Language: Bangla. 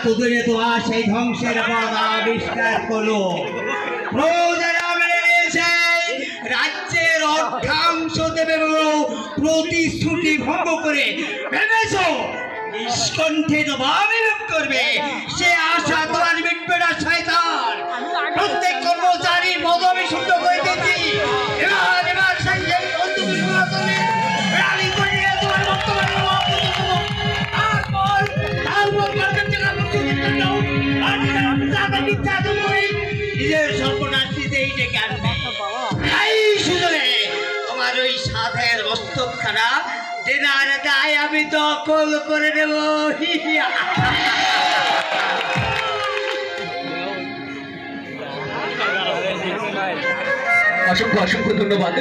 এতদিনে তোমার সেই ধ্বংসের পথ আবিষ্কার করলো। রাজ্যের অর্ধাংশ দেবে প্রতিশ্রুতি ভঙ্গ করে ভেবেছ নিষ্কণ্ঠে জবাব করবে, সে আশা তোমার মিটবে না শয়তান। প্রত্যেক কর্মচারীর পদবি শুদ্ধ করে দিচ্ছি। এবার সেই তোমার ওই সাধের মস্তকখানা দেনার দায় আমি দখল করে নেব। অসংখ্য অসংখ্য ধন্যবাদ।